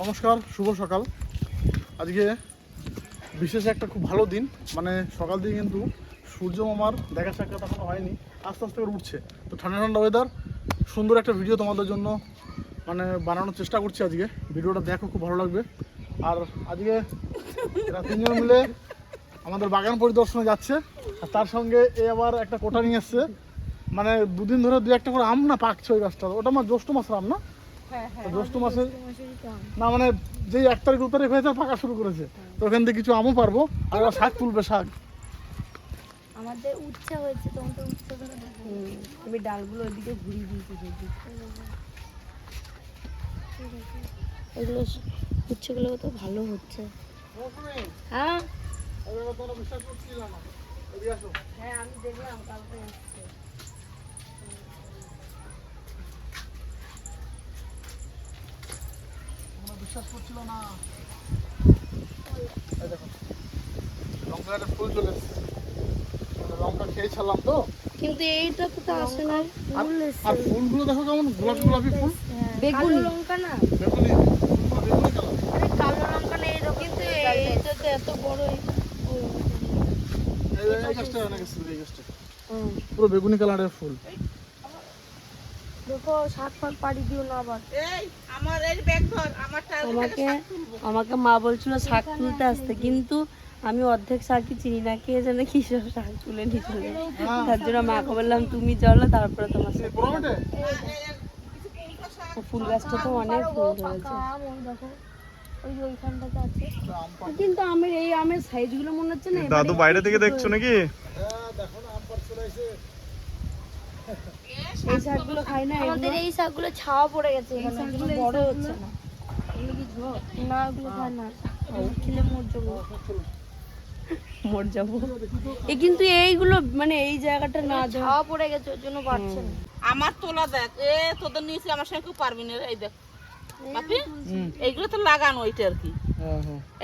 নমস্কার, শুভ সকাল। আজকে বিশেষ একটা খুব ভালো দিন, মানে সকাল থেকে কিন্তু সূর্য মামার দেখা সাক্ষাৎ এখনো হয়নি, আস্তে আস্তে করে উঠছে। তো ঠান্ডা ঠান্ডা ওয়েদার, সুন্দর একটা ভিডিও তোমাদের জন্য মানে বানানোর চেষ্টা করছি। আজকে ভিডিওটা দেখো, খুব ভালো লাগবে। আর আজকে এরা তিনজন মিলে আমাদের বাগান পরিদর্শনে যাচ্ছে, আর তার সঙ্গে এ আবার একটা কোটা নিয়ে এসছে। মানে দুদিন ধরে দু একটা করে আম না পাকছে ওই গাছটা, ওটা আমার জ্যৈষ্ঠ মাসের আম না? জ্যৈষ্ঠ মাসে না, মানে যেই 1 তারিখ 2 তারিখ হয়েছে পাকা শুরু করেছে। তো ওখান থেকে কিছু আমও পারবো, আর ওরা শাক তুলবে। শাক আমাদের উচ্ছে হয়েছে, তোমাদের উচ্ছে ধরে আমি ডালগুলো ওইদিকে ঘুরিয়ে দিয়েছি। এগুলো উচ্ছেগুলো তো ভালো হচ্ছে। হ্যাঁ হ্যাঁ, আমি দেখলাম কালকে আসছে। বিশ্বাস করছিল না, দেখো লঙ্কা গাছের ফুল চলে এসেছে। লঙ্কা খেয়ে ছাড়লাম তো, কিন্তু এইটা তো আসে না। আর ফুলগুলো দেখো কেমন গোলাপি গোলাপি ফুল। বেগুনি লঙ্কা না, বেগুনি বেগুনি কালার। কালো লঙ্কা না এরকম, কিন্তু এইটা তো এত বড়। এই গাছটা অনেক ছিল, এই গাছটা পুরো বেগুনি কালারের ফুল। দেখো শাক ফাক পাড়ি দিও না আবার। এই আমার এই ব্যাগ ধর, আমারটা আমাকে মা বলছিল শাক তুলতে আসতে, কিন্তু আমি অর্ধেক শাকই চিনি না, কে জানে কি সব শাক তুলে নিয়ে চলে। তার জন্য মাকে বললাম তুমি চলো, তারপরে তোমার সাথে। ফুল গাছটা তো অনেক ফুল ধরেছে, কিন্তু আমের এই আমের সাইজ গুলো মনে হচ্ছে না। দাদু বাইরে থেকে দেখছো নাকি? এই শাকগুলো খাই না, আমাদের এই শাকগুলো ছাওয়া পড়ে গেছে, এখানে বড় হচ্ছে না। এগুলো কি ঝোল না? ওগুলো খায় না, খেলে মর যাবো। এ কিন্তু এইগুলো মানে এই জায়গাটা না ছাওয়া পড়ে গেছে, ওর জন্য পারছে না। আমার তোলা দেখ, এ তোদের নিচে আমার সঙ্গে কেউ পারবি না। এই দেখ বাপি, এইগুলো তো লাগানো ওইটা আর কি।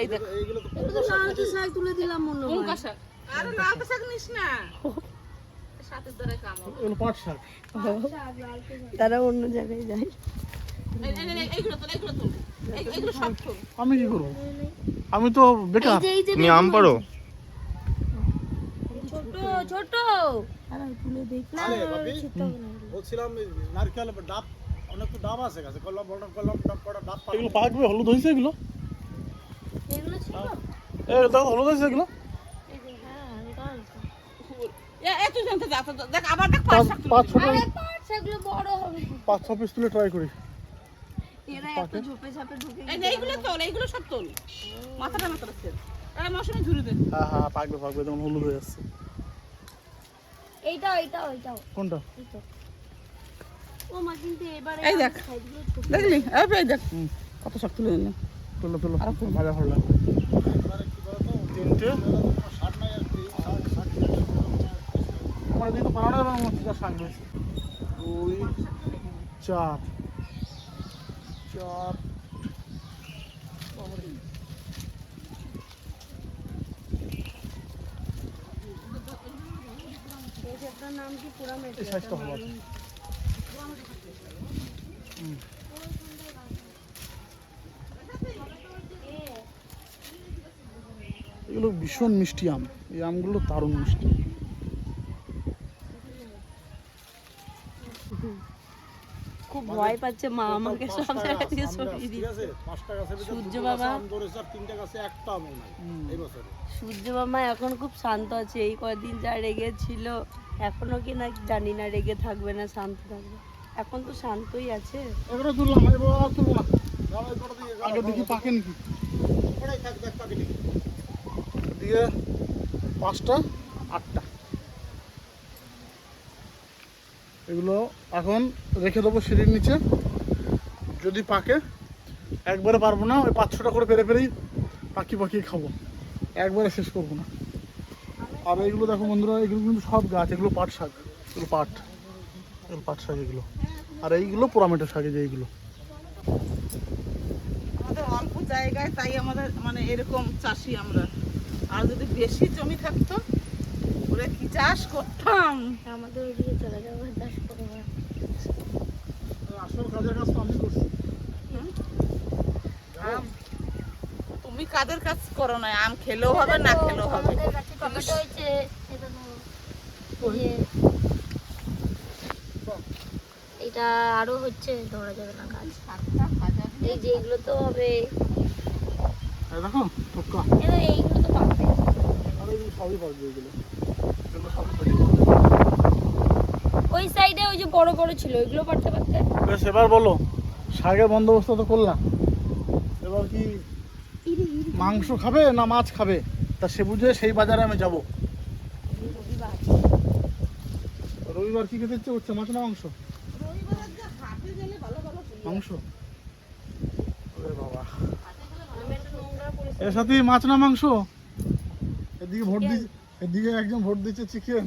এই দেখ এইগুলো তো লাল শাক তুলে দিলাম মনে হয়। লঙ্কা শাক, আরে লাল শাক নিস না, সাথে ধরে কামড়। এগুলো পাট শাক। তারা অন্য জায়গায় যায়। এইগুলো তো এইগুলো সব তোল। আমি কি করবো? আমি তো বেকার। তুমি আম পারো? ছোট ছোট আরে তুলে দেখ না। বলছিলাম নারকেল ডাব, অনেক তো ডাব আছে গাছে, কলম বড় কলম ডাব বড় ডাব। এগুলো পাকবে, হলুদ হয়েছে এগুলো। এগুলো ছিল দেখো হলুদ হয়েছে এগুলো। এই যে হ্যাঁ এটা আছে। এ তুই জানতে যা, দেখ আবার দেখ পাঁচ শাক তুলে। 5-6 আরে পাট শাকগুলো বড় হবে। 5-6 পিস তুলে ট্রাই করি। এরা এত ঝোপে ঝাপে ঢুকে এই যে এইগুলো তোল, এইগুলো সব তোল, মাথাটা ছেড়ে। এই মৌসুমে ঝুড়ি দে। হ্যাঁ হ্যাঁ, পাকবে পাকবে, যেমন হলুদ হয়ে যাচ্ছে। এইটাও কোনটা? এইটা ও মা, কিন্তু এবারে এই দেখ সাইডগুলো ছোট। দেখলি, এই দেখ কত শাক তুলে নিলাম। তুলো তুলো, ভাজা ভালো লাগবে। 3টে আমার এদিকে বানানো এবং মধ্যে শাক রয়েছে। 2 4 4 এই শাকটার নাম কি পুরা মেটে? এই সাইজটা ভালো আছে। এগুলো ভীষণ মিষ্টি আম, এই আমগুলো দারুণ মিষ্টি। খুব ভয় পাচ্ছে মা আমাকে সব জায়গা থেকে সরিয়ে ঠিক দিচ্ছে। আছে, 5টা গাছের ভিতরে সূর্য 2টো বাবা। গাছে আম ধরেছে, আর 3টে গাছে একটা আমও নাই এই বছরে। সূর্য মামা এখন খুব শান্ত আছে, এই কয়দিন যা রেগে ছিল এখনো কি না জানি না, রেগে থাকবে না শান্ত থাকবে, এখন তো শান্তই আছে। এগুলো তুললাম, এবার আর তুলবো না। আগে দেখি পাকে নাকি। ওটাই থাক, দেখ পাকে নাকি। দিয়ে 5টা 8টা এগুলো এখন রেখে দেবো সিঁড়ির নিচে। যদি পাকে একবারে পারবো না, ওই 5-6টা করে পেরে পেরেই পাকিয়ে খাবো, একবারে শেষ করবো না। আর এইগুলো দেখো বন্ধুরা, এগুলো কিন্তু সব গাছ, এগুলো পাট শাক, এগুলো পাট শাক এগুলো। আর এইগুলো পোড়ামেটো শাক, যে এইগুলো। আমাদের অল্প জায়গায়, তাই আমাদের মানে এরকম চাষি আমরা। আর যদি বেশি জমি থাকতো ওরা কি চাষ করতাম। আমাদের ওইদিকে চলে যাবো চাষ করবো। আসল কাজের কাজ তো আমি করছি। তুমি কাদের কাজ করো না, আম খেলেও হবে না খেলেও হবে। আমাদের কাছে টমেটো হয়েছে, এটা তো এই যে এটা আরো হচ্ছে, ধরা যাবে না গাছ। এই যে এগুলো তো হবে, এই দেখো টপকা, এইগুলো তো পাবে। আর এগুলো সবই পারবে, এগুলো এগুলো সবই পারবে। ওই সাইডে ওই যে বড় বড় ছিল, ওইগুলো পারতে পারতে। বেশ, এবার বলো, শাকের বন্দোবস্ত তো করলাম, এবার কি মাংস খাবে না মাছ খাবে, তা সে বুঝে সেই বাজারে আমি যাব। রবিবার কি খেতে ইচ্ছে করছে, মাছ না মাংস? মাংস। ওরে বাবা, এর সাথে মাছ না মাংস? এদিকে ভোট দিচ্ছে, এদিকে একজন ভোট দিচ্ছে চিকেন,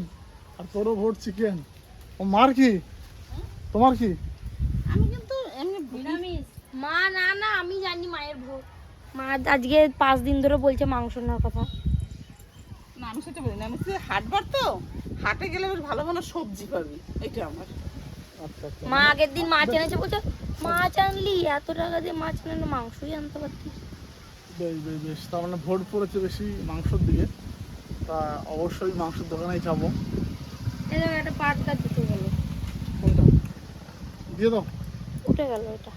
আর তোরও ভোট চিকেন। ও মার কি, তোমার কি? আমি কিন্তু এমনি নিরামিষ। মা না না, আমি জানি মায়ের ভোগ। মা আজকে 5 দিন ধরে বলছে মাংস নেওয়ার কথা। না, আমি সেটা বলি না, আমি হচ্ছে হাটবার তো, হাটে গেলে বেশ ভালো ভালো সবজি পাবি, এটা আমার। আচ্ছা আচ্ছা, মা আগের দিন মাছ এনেছে, বলছে মাছ আনলি, এত টাকা দিয়ে মাছ আনলে মাংসই আনতে পারতিস। বেশ বেশ বেশ, তার মানে ভোট পড়েছে বেশি মাংসর দিকে, তা অবশ্যই মাংসের দোকানেই যাবো। এই দেখো একটা পাট গাছ উঠে গেল, কোনটা দিয়ে দাও? উঠে গেল এটা,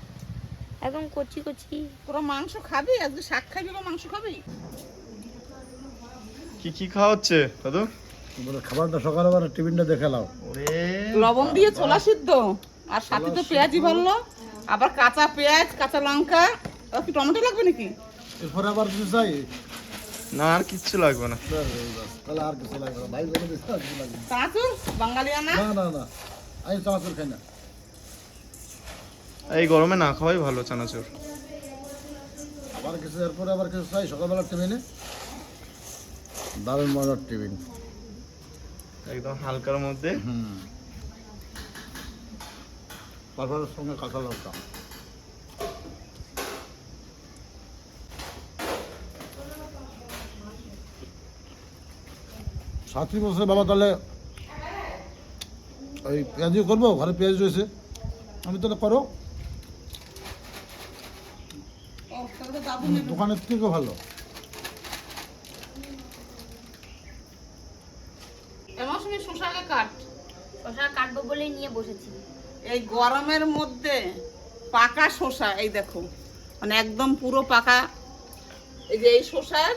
একদম কচি কচি। তোরা মাংস খাবি আজকে, শাক খাবি বা মাংস খাবি? কি কি খাওয়া হচ্ছে দাদু? খাবারটা সকালবেলা টিফিনটা দেখে নাও। ওরে লবণ দিয়ে ছোলা সিদ্ধ, আর সাথে তো পেঁয়াজি ভালো, আবার কাঁচা পেঁয়াজ, কাঁচা লঙ্কা, আর কি টমেটো লাগবে নাকি? এরপরে আবার কিছু চাই? না, আর কিচ্ছু লাগবে না। তাহলে আর কিছু লাগবে না, ভাই বলে দিচ্ছে আর কিছু লাগবে না। চানাচুর বাঙালিয়ানা। না না না, আমি চানাচুর খাই না। এই গরমে না খাওয়াই ভালো চানাচুর। আবার কিছু, এরপরে আবার কিছু চাই সকালবেলার টিফিনে। দারুণ মজার টিফিন। একদম হালকার মধ্যে। পাঠার সঙ্গে কাঁচা লঙ্কা। সাথী বলছে বাবা তাহলে ওই পেঁয়াজিও করবো, ঘরে পেঁয়াজ রয়েছে। আমি তাহলে করো, দোকানের থেকেও ভালো। এমন সময় শশাকে কাট, শশা কাটবো বলে নিয়ে বসেছি। এই গরমের মধ্যে পাকা শসা, এই দেখো, মানে একদম পুরো পাকা। এই যে এই শসার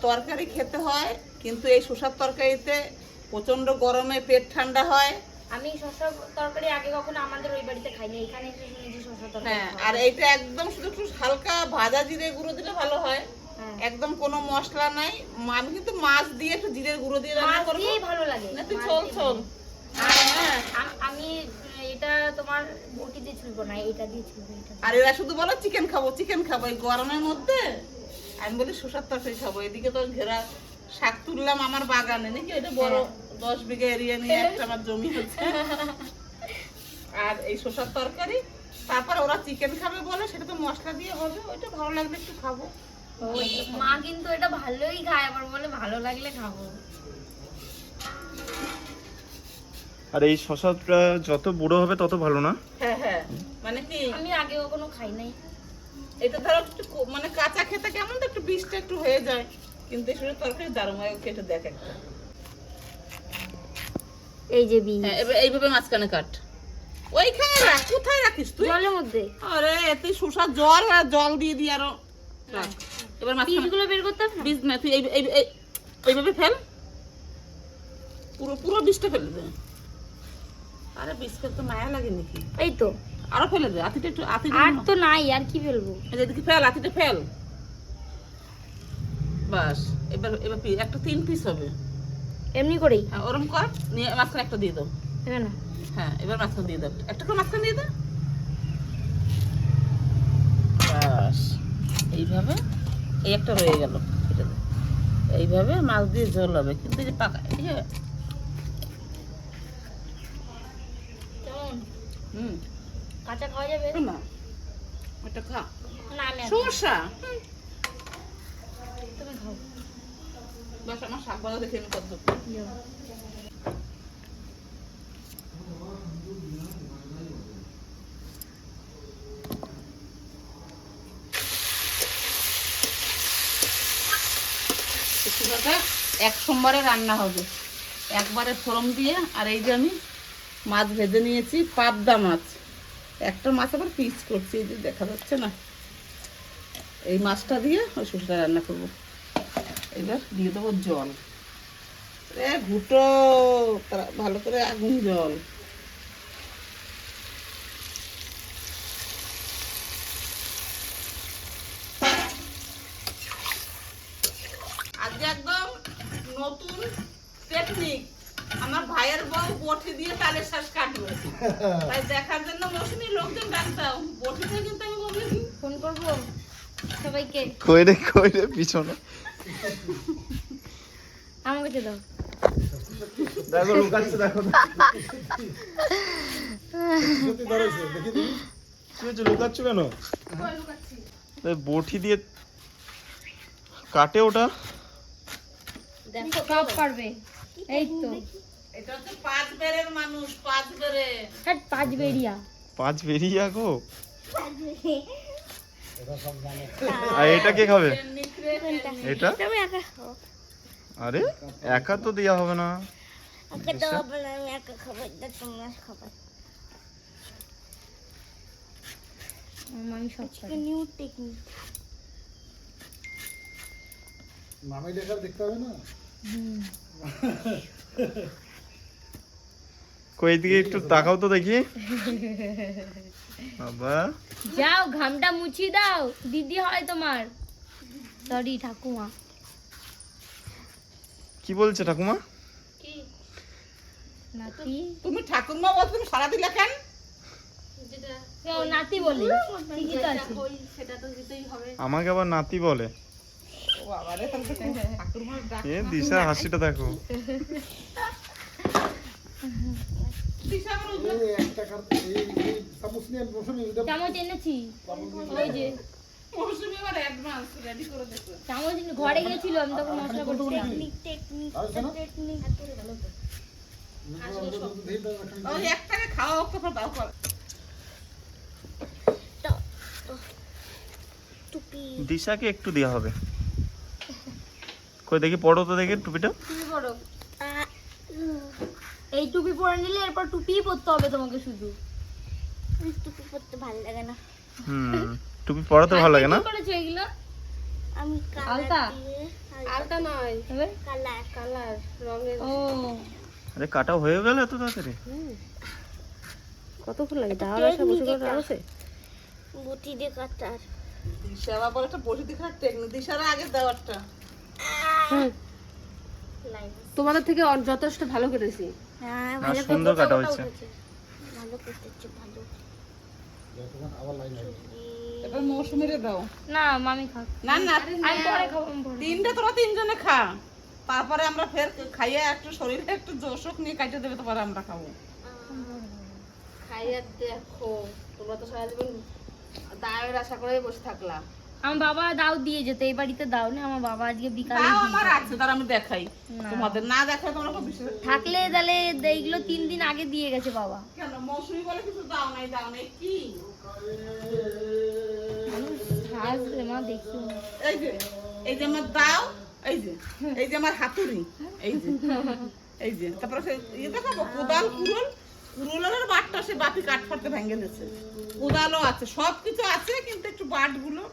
তরকারি খেতে হয়, কিন্তু এই শসার তরকারিতে প্রচন্ড গরমে পেট ঠান্ডা হয়। আমি শশা তরকারি আগে কখনো আমাদের ওই বাড়িতে খাইনি, এখানে এসে শুনেছি শশা তরকারি হ্যাঁ, খাওয়া। আর এইটা একদম শুধু একটু হালকা ভাজা জিরে গুঁড়ো দিলে ভালো হয়, হ্যাঁ। একদম কোনো মশলা নাই। আমি কিন্তু মাছ দিয়ে একটু জিরের গুঁড়ো দিয়ে রান্না মাছ করবো। দিয়েই ভালো লাগে। না তুই মাছ চল দিয়ে চল। হ্যাঁ, আমি এটা তোমার বটি দিয়ে ছুলবো না, এটা দিয়ে ছুলবো। এটা আর এরা শুধু বলো চিকেন খাবো চিকেন খাবো, এই গরমের মধ্যে আমি বলি শসার তরকারি খাবো। এদিকে তো ঘেরা শাক তুললাম আমার বাগানে, নাকি এটা বড় 10 বিঘা এরিয়া নিয়ে একটা আমার জমি হচ্ছে, আর এই শসার তরকারি। তারপর ওরা চিকেন খাবে বলে, সেটা তো মশলা দিয়ে হবে, ওইটা ভালো লাগলে একটু খাবো। মা কিন্তু এটা ভালোই খায়, আবার বলে ভালো লাগলে খাবো। আর এই শসাটা যত বুড়ো হবে তত ভালো না? হ্যাঁ হ্যাঁ, মানে কি আমি আগে কখনো খাই নাই। এটা ধরো একটু মানে কাঁচা খেতে কেমন তো একটু বিষটা একটু হয়ে যায়, কিন্তু এই শসার তরকারি দারুণ হয়, কেটে দেখ একটা। এই যে বীজ, হ্যাঁ, এবার এইভাবে মাঝখানে কাট, ওইখানে রাখ। কোথায় রাখিস তুই? জলের মধ্যে আরে এতে শসা জল, আর জল দিয়ে দিয়ে আরো রাখ। এবার মাঝখানে বীজগুলো বের করতে হবে না? বীজ না, তুই এইভাবে ফেল, পুরো পুরো বীজটা ফেলে দে। আরে বীজ ফেলতে মায়া লাগে নাকি? এই তো, আরো ফেলে দে, আতিটা একটু আতি আর তো নাই, আর কি ফেলবো? এদিকে ফেল, আতিটা ফেল, বাস। এবার এবার একটা 3 পিস হবে। এমনি করেই হ্যাঁ, ওরম কর, নিয়ে মাঝখানে একটা দিয়ে দাও। এখানে হ্যাঁ, এবার মাঝখানে দিয়ে দাও, একটা করে মাঝখানে দিয়ে দাও, বাস। এইভাবে এই একটা রয়ে গেল, এটা দে। এইভাবে মাছ দিয়ে ঝোল হবে, কিন্তু এই যে পাকা, এই যে কেমন? হুম, কাঁচা খাওয়া যাবে না ওটা খা। না? আমি আর শসা, তুমি খাও। বাস, আমার শাক ভাজা দেখে আমি কত। এক সোমবারে রান্না হবে, একবারে ফোড়ন দিয়ে। আর এই যে আমি মাছ ভেজে নিয়েছি, পাবদা মাছ। একটা মাছ আবার পিস করছি, এই যে দেখা যাচ্ছে না। এই মাছটা দিয়ে ওই শুষটা রান্না করবো। এবার দিয়ে দেবো জল, ঘুটো ভালো করে, আগুন জল। আজকে একদম নতুন টেকনিক, আমার ভাইয়ের বউ বটি দিয়ে তালের শ্বাস কাটবে, তাই দেখার জন্য মৌসুমী লোকজন ডাকতাম। বটিতে কিন্তু আমি বলিনি। ফোন করবো সবাইকে। কই রে পিছনে আমার কাছে দাও। দেখো লুকাচ্ছে, দেখো সত্যি ধরেছে, দেখি দিবি। কি হচ্ছে, লুকাচ্ছ কেন? এই বটি দিয়ে কাটে ওটা। দেখো সব পারবে। এই তো এটা হচ্ছে 5 বেরের মানুষ, 5 বেরে। হ্যাঁ 5 বেরিয়া। 5 বেরিয়ে গো। আর এটা কে খাবে? এটা তুমি একা খাও। আরে একা তো দেয়া হবে না। একা তো হবে না, আমি একা খাবো, এটা তোমরা খাবে। আমি সব পারি। New technique. মামাই দেখার দেখতে হবে না। কই দিকে একটু তাকাও তো দেখি। বাবা যাও ঘামটা মুছিয়ে দাও, দিদি হয় তোমার। সরি ঠাকুমা। কি বলছে ঠাকুমা? নাতি তুমি ঠাকুরমা বলছো, তুমি সারা দিলে কেন? কেউ নাতি বলে, ঠিকই তো আছে। আমাকে আবার নাতি বলে। ও বাবা রে, তাহলে তো ঠাকুরমার ডাক। এ দিশা হাসিটা দেখো। দিশা আমার ওই এই এক টাকার এই চামচ নিয়ে বসুন, এটা চামচ এনেছি, ওই যে মৌসুমী আবার অ্যাডভান্স রেডি করে দিচ্ছে। চামচ ঘরে গেছিল, আমি তখন মশলা করছি। ওই একটাকে খাওয়া হোক, তো দাও কর। দিশাকে একটু দেওয়া হবে। কই দেখি পড়ো তো দেখি টুপিটা। টুপি পরো। এই টুপি পরে নিলে এরপর টুপিই পরতে হবে তোমাকে শুধু। টুপি পরতে ভালো লাগে না। টুপি পরাতে ভালো লাগে না। কি করেছো এগুলো? আমি আলতা আলতা নয়, তবে কালার কালার রঙের। ও আরে কাটা হয়ে গেল এত তাড়াতাড়ি? কতক্ষণ লাগে? তাহলে সব বসে করে আছে বুটি দিয়ে কাটার। দিশা আবার একটা বসে দেখার টেকনিক, দিশারা আগে দেওয়ারটা। তোমাদের থেকে যথেষ্ট ভালো করেছি। হ্যাঁ না, সুন্দর কাটা হয়েছে। ভালো করতেছে, ভালো। আবার লাইন হবে। এবার মৌসুমীরে দাও। না মামি খাক। না না, আমি পরে খাবো, আমি পরে। তিনটে তোরা তিনজনে খা, তারপরে আমরা ফের খাইয়ে একটু শরীরে একটু জোশক নিয়ে কাটে দেবে, তারপরে আমরা খাবো। খাইয়া দেখো, তোমরা তো সারা জীবন দায়ের আশা করে বসে থাকলা। আমার বাবা দাও দিয়ে যেত, এই বাড়িতে দাও না। আমার বাবা আজকে বিকালে তাও দিয়ে আমার যেত। আছে, তার আমি দেখাই। না। তোমাদের না দেখাই তোমরা খুব বিশ্বাস। থাকলে তাহলে এইগুলো 3 দিন আগে দিয়ে গেছে বাবা। কেন মৌসুমী বলে কিছু দাও নাই কি? হাসবে মা, দেখি। এই যে আমার দাও, এই যে আমার হাতুড়ি, এই যে তারপরে সে ইয়ে দেখাবো, কোদাল কুড়ুলের বাটটা সে বাপি কাঠ ফাটতে ভেঙে দিয়েছে। কোদালও আছে, সব কিছু আছে, কিন্তু একটু বাটগুলো।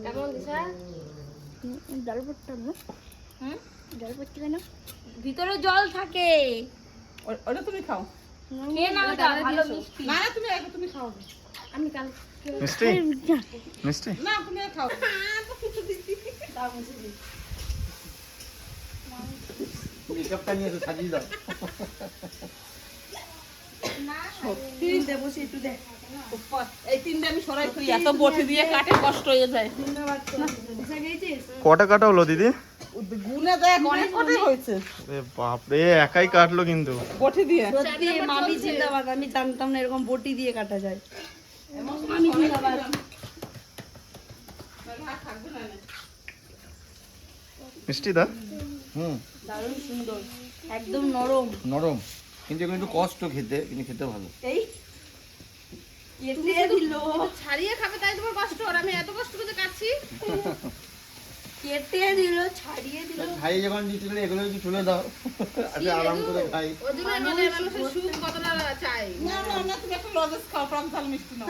কেমন দিশা? জল পড়তে হবে। জল পড়ছে কেন? ভিতরে জল থাকে। ওটা তুমি খাও। খেয়ে নাও, এটা ভালো মিষ্টি। না না, তুমি খাও। আমি কাল মিষ্টি মিষ্টি না তুমি খাও। কিছু দিচ্ছি। মেকআপটা নিয়ে তো সাজিয়ে দাও। এই তিনটে আমি সরাই করি, এত বটি দিয়ে কাটে কষ্ট হয়ে যায়। কটা কাটা হলো দিদি? গুনে দেখ, অনেক কটাই হয়েছে আরে বাপরে, একাই কাটলো কিন্তু। বটি দিয়ে। সত্যি মামি জিন্দাবাদ, আমি জানতাম না এরকম বটি দিয়ে কাটা যায়। মামি জিন্দাবাদ। মিষ্টি দা। দারুণ সুন্দর, একদম নরম। নরম, কিন্তু এগুলো একটু কষ্ট খেতে, কিন্তু খেতে ভালো। এই কেটে দিল। ছাড়িয়ে খাবে তাই তোমার কষ্ট, আর আমি এত কষ্ট করে কাটছি। কেটে দিল, ছাড়িয়ে দিল। ভাই যখন দিচ্ছিল এগুলো একটু তুলে দাও, আচ্ছা আরাম করে খাই। মানুষের সুখ কতটা চাই। না না না, তুমি একটা লজেস খাও, টক ঝাল মিষ্টি নাও।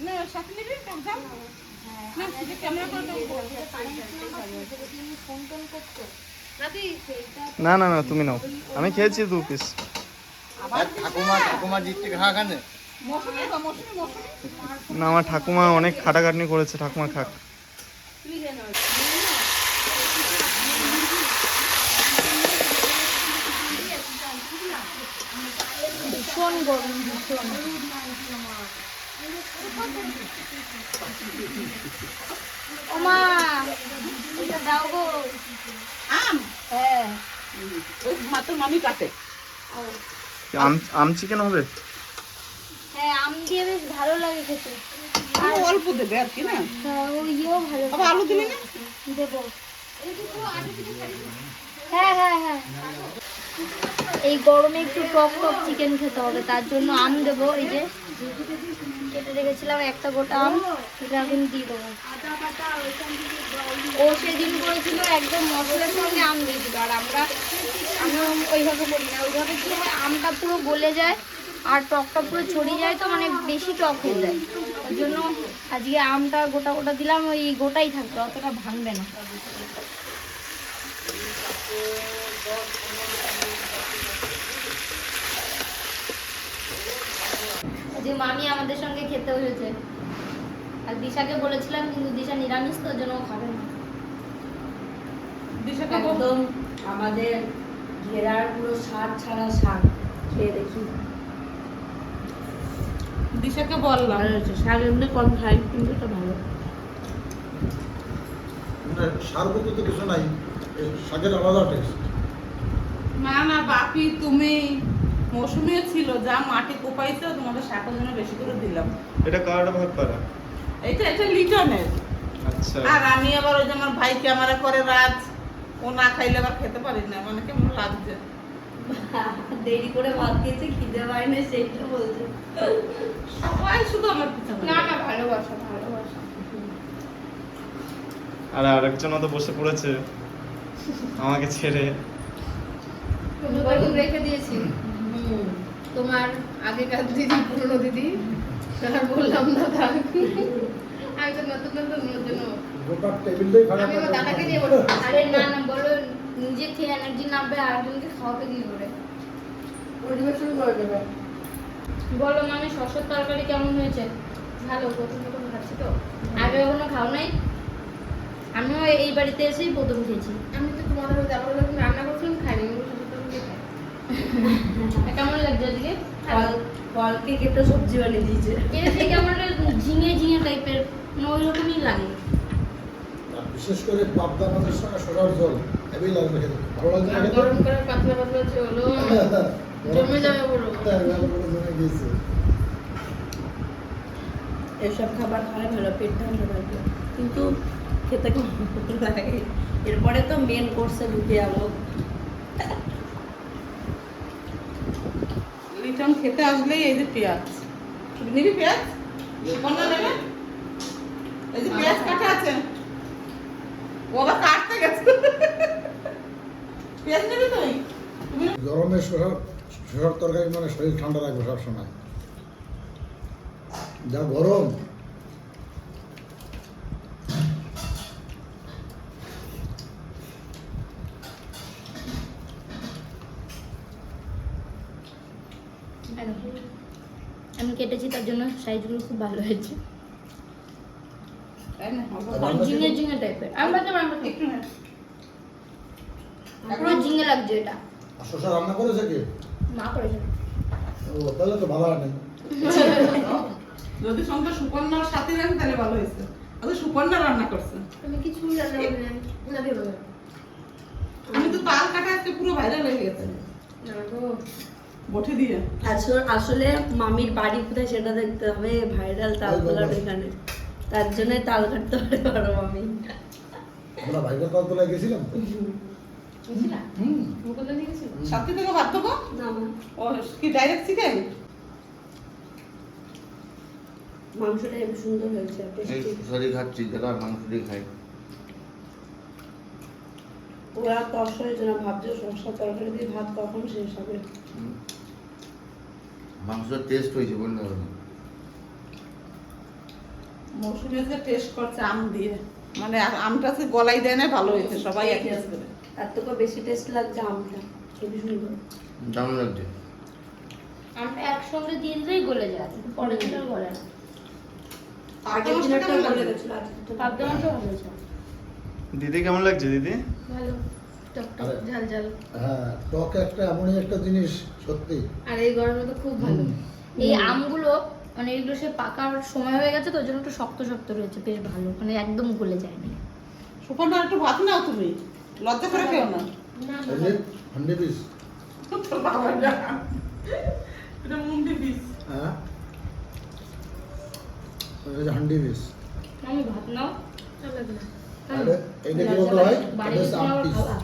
না সাথে নিবি টক ঝাল? না সেটা ক্যামেরা করে দেবো। না না না, তুমি নাও, আমি খেয়েছি 2 পিস। ঠাকুমা দিচ্ছে খা খানে। মৌসুমি খাও, মৌসুমি। না, আমার ঠাকুমা অনেক খাটাখাটনি করেছে, ঠাকুমা খাক। ভীষণ গরম, ভীষণ। ওমা, এটা দাও গো। আম? হ্যাঁ। ওই মাত্র মামি কাটে। আম চিকেন হবে? হ্যাঁ, আম দিয়ে বেশ ভালো লাগে খেতে। আর অল্প দেবে আর কি না? হ্যাঁ, ওইও ভালো আবার আলু দিবি না? দেবো। হ্যাঁ হ্যাঁ হ্যাঁ। এই গরমে একটু টক টক চিকেন খেতে হবে, তার জন্য আম দেবো। এই যে কেটে রেখেছিলাম একটা গোটা আম, এটা এখন দিয়ে দেবো। ও সেদিন করেছিল একদম মশলার সঙ্গে আম দিয়েছিল, আর আমরা ওইভাবে করি না। ওইভাবে কি হয়, আমটা পুরো গলে যায় আর টকটা পুরো ছড়িয়ে যায়, তো মানে বেশি টক হয়ে যায়। ওই জন্য আজকে আমটা গোটা গোটা দিলাম, ওই গোটাই থাকবে, অতটা ভাঙবে না। যে মামি আমাদের সঙ্গে খেতে হয়েছে, আর দিশাকে বলেছিলাম কিন্তু দিশা নিরামিষ, তো জন্য খাবে না। দিশাকে বল। একদম আমাদের ঘেরার পুরো শাক ছাড়া শাক, খেয়ে দেখি। দিশাকে বললাম। ভালো হয়েছে, শাক এমনি কম খাই কিন্তু এটা ভালো। মানে সার বলতে তো কিছু নাই, এই শাকের আলাদা টেস্ট। না না বাপি, তুমি মৌসুমিও ছিল, যা মাটি কোপাইছে তোমাদের শাকের জন্য বেশি করে দিলাম। এটা কারটা ভাগ করা? এটা লিটনের। আচ্ছা। আর আমি আবার ওই যে আমার ভাই ক্যামেরা করে রাত, ও না খাইলে আবার খেতে পারি না, মানে কেমন লাগছে। দেরি করে ভাত খেয়েছে, খিদে পায় না, সেইটা বলছে। সবাই শুধু আমার পিছনে। না না, ভালোবাসা ভালোবাসা। আর আরেকজনও তো বসে পড়েছে আমাকে ছেড়ে। রেখে দিয়েছি তোমার আগেকার দিদি, পুরনো দিদি, আর বললাম না থাক। আমি তো নতুন নতুন ওর জন্য গোটা টেবিলটাই ফাঁকা আমি আমার দাদাকে দিয়ে করে। বলবো, আরে না না, বলো নিজে খেয়ে এনার্জি নামবে, আরেকজনকে খাওয়াতে দিয়ে করে পরিবেশন করে দেবে। বলো মানে শসার তরকারি কেমন হয়েছে? ভালো, প্রথম প্রথম খাচ্ছি তো। আগে কখনো খাও নাই? আমিও এই বাড়িতে এসেই প্রথম খেয়েছি। আমি তো তোমাদের ওই যাবো যখন রান্না করছিলাম খাইনি, আমি শ্বশুর খাই। কেমন লাগছে আজকে? ফলকে কেটে সবজি বানিয়ে দিয়েছে। এটা থেকে আমার ঝিঙে ঝিঙে টাইপের, ওই রকমই লাগে। আর বিশেষ করে পাবদা মাছের সঙ্গে সোনার জল হেভি লাগবে খেতে। ভালো লাগছে না আর খেতে? গরম করে পাতলা পাতলা ঝোল জমে যাবে পুরো। জমে গিয়েছে। এসব খাবার খাওয়াই ভালো, পেট ঠান্ডা থাকবে, কিন্তু খেতে খুব ভালো লাগে। এরপরে তো মেন কোর্সে ঢুকে যাবো। লিটন খেতে আসলেই এই যে পেঁয়াজ। তুমি নিবি পেঁয়াজ? সুপর্ণা নেবে? এই যে পেঁয়াজ কাটা আছে, ও আবার কাটতে গেছে। পেঁয়াজ নিবি তুই? গরমে শসার তরকারি মানে শরীর ঠান্ডা রাখবে সবসময়। যা গরম। আমি কেটেছি, তার জন্য সাইজগুলো খুব ভালো হয়েছে। তাই না? ঝিঙে ঝিঙে টাইপের। আমি বলতে পারবো একটু নে। পুরো ঝিঙে লাগছে এটা। আর শসা রান্না করেছে কি? মা করেছে। ও তাহলে তো ভালো হয় নাই। যদি সঙ্গে সুপর্ণার সাথে রাখি তাহলে ভালো হয়েছে। আচ্ছা সুপর্ণা রান্না করছে। তুমি কিছু রান্না করবে না দেবো আমি তো তাল কাটা আজকে পুরো ভাইরাল হয়ে গেছে না গো। বঠে দিয়ে। আসলে মামির বাড়ি কোথায় সেটা দেখতে হবে, ভাইরাল তাল তোলার এখানে, তার জন্য তাল কাটতে পারে বড় মামি। আমরা ভাইবার তাল তোলায় গেছিলাম তো। বুঝলা? মুকুন্দা নিয়ে গেছিল? সাথে থেকে ভাত দেবো? না মা, ও কি ডাইরেক্ট চিকেন? মাংসটা হেবি সুন্দর হয়েছে এই শরীর খাচ্ছি দাদা মাংসটি খাই ওরা কষ্ট হয়েছে না, ভাবছে শসা তরকারি দিয়ে ভাত কখন শেষ হবে। মাংসের টেস্ট হয়েছে বললে হবে না। মৌসুমি আজকে টেস্ট করছে আম দিয়ে, মানে আমটা যে গলাই দেয় না, ভালো হয়েছে, সবাই একই আসবে। তার থেকে বেশি টেস্ট লাগছে আমটা, হেবি সুন্দর। দারুণ লাগছে। আমটা একসঙ্গে দিয়ে দিলেই গলে যায়, পরের দিন আর গলে না। আগের দিনটা বলে গেছিল, পাবদা মাংস ভালো হয়েছে। দিদি কেমন লাগছে দিদি? ভালো, টক টক ঝাল ঝাল। হ্যাঁ, টক একটা এমনই একটা জিনিস সত্যি। আর এই গরমে তো খুব ভালো। এই আমগুলো মানে এগুলো সে পাকার সময় হয়ে গেছে তো, ওই জন্য একটু শক্ত শক্ত রয়েছে, বেশ ভালো, মানে একদম গলে যায়নি। সুপর্ণা একটু ভাত নাও তুমি, লজ্জা করে খেও না। না এই যে হান্ডি পিস। তোর বাবাটা এটা মুন্ডি পিস। হ্যাঁ, এই যে হান্ডি পিস। আমি ভাত নাও। লাগবে না। আর এইটা কি বলতে হয়? বাড়িতে এটা আম তোমার পিস। খাওয়া।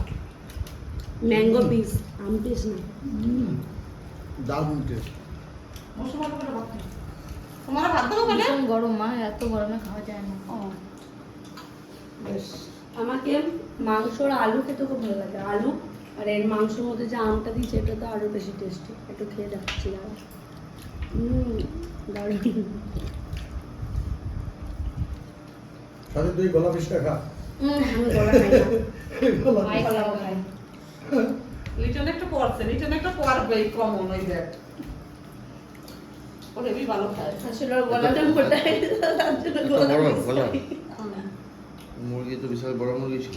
ম্যাঙ্গো পিস, আম পিস না। দারুণ টেস্ট। মৌসুমি করে ভাত নাও। তোমার ভাত দেবো কেটে? ভীষণ গরম মা, এত গরমে খাওয়া যায় না। ও বেশ, আমাকে মাংস আর আলু খেতে খুব ভালো লাগে। আলু আর এর মাংসের মধ্যে যে আমটা দিচ্ছে, এটা তো আরো বেশি টেস্টি। একটু খেয়ে যাচ্ছি আর দারুণ। সাথে তুই গলা পিসটা খা। আমি গলা খাই না। গলা মাই খাওয়া খাই। লিটন একটু করছে, লিটন একটু করবে, কমন ওই দেখ। ও হেবি ভালো খায়। আসলে ওর গলাটা মোটা হয়ে গেছে, তার জন্য এত গলা বড় পিস গলা? খাই। মুরগি তো বিশাল বড় মুরগি ছিল।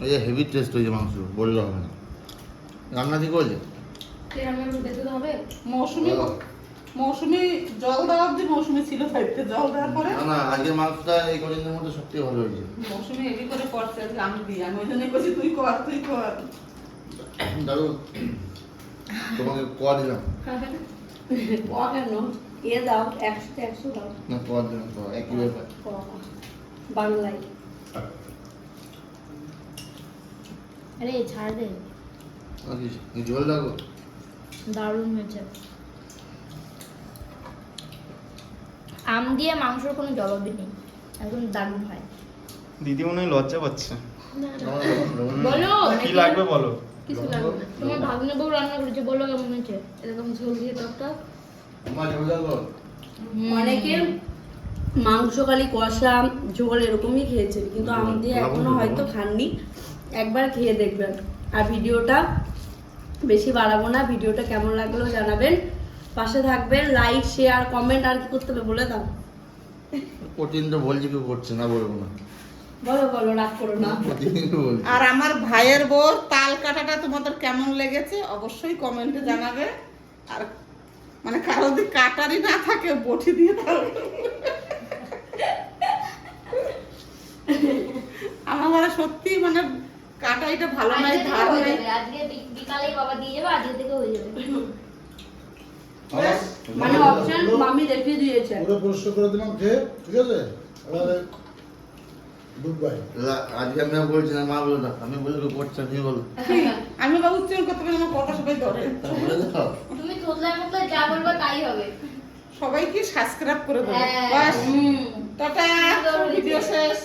এই যে হেভি টেস্ট হয়েছে মাংস, বললে হবে না। রান্না কি করলে? সে আমার দেখতে তো হবে। মৌসুমি মৌসুমি জল দেওয়া অব্দি মৌসুমি ছিল থাকতে, জল দেওয়ার পরে না না, আজকের মাংসটা এই কদিনের মধ্যে সত্যি ভালো হয়েছে। মৌসুমি হেভি করে করছে আজকে আমি দিই, আমি ওই জন্যই বলছি তুই কর, তুই কর। দারুণ। তোমাকে কোয়া দিলাম। ক কেন? এ দাও, 100 100 দাও। না কোয়া দিলাম, কোয়া একই ব্যাপার। ক, বাংলায়। আরে ছাড় দে, আর কি ঝোল লাগো? দারুণ হয়েছে। আম দিয়ে মাংসর কোনো জবাবই নেই, একদম দারুণ হয়। দিদি মনে হয় লজ্জা পাচ্ছে। না না, বলো কি লাগবে বলো? কিছু লাগবে না। তোমার ভাগ্নে বউ রান্না করেছে, বলো কেমন হয়েছে। এরকম ঝোল দিয়ে টক টক। তোমার ঝোল লাগো? অনেকে মাংস খালি কষা ঝোল এরকমই খেয়েছেন, কিন্তু আম দিয়ে এখনো হয়তো খাননি। একবার খেয়ে দেখবেন। আর ভিডিওটা বেশি বাড়াবো না, ভিডিওটা কেমন লাগলো জানাবেন, পাশে থাকবেন, লাইক শেয়ার কমেন্ট। আর কি করতে হবে বলে দাও। প্রতিদিন তো বলছি কেউ করছে না, বলবো না। বলো বলো, রাগ করো না। প্রতিদিন তো বলছি। আর আমার ভাইয়ের বউর তাল কাটাটা তোমাদের কেমন লেগেছে অবশ্যই কমেন্টে জানাবে। আর মানে কারো যদি কাটারই না থাকে, বটি দিয়ে তাল আমার ঘরে সত্যি মানে কাটা এটা ভালো নাই, আজকে ধার হয়ে নাই। যাবে, আজকে বিকালেই বাবা দিয়ে যাবে, আজকে থেকে হয়ে যাবে। মানে অপশন মামি দেখিয়ে দিয়েছে। পুরো পরিষ্কার করে দিলাম খেয়ে, ঠিক আছে? এবারে গুড বাই। আজকে আমি আর বলছি না, মা বলো না, আমি বলে কেউ করছে, তুমি বলো। আমি বাবু উচ্চারণ করতে পারি, আমার কথা সবাই ধরে। তা বলে দাও। তুমি তোতলায় মোতলায় যা বলবে তাই হবে। সবাইকে সাবস্ক্রাইব করে দেবে। হ্যাঁ। বাস টাটা, ভিডিও শেষ।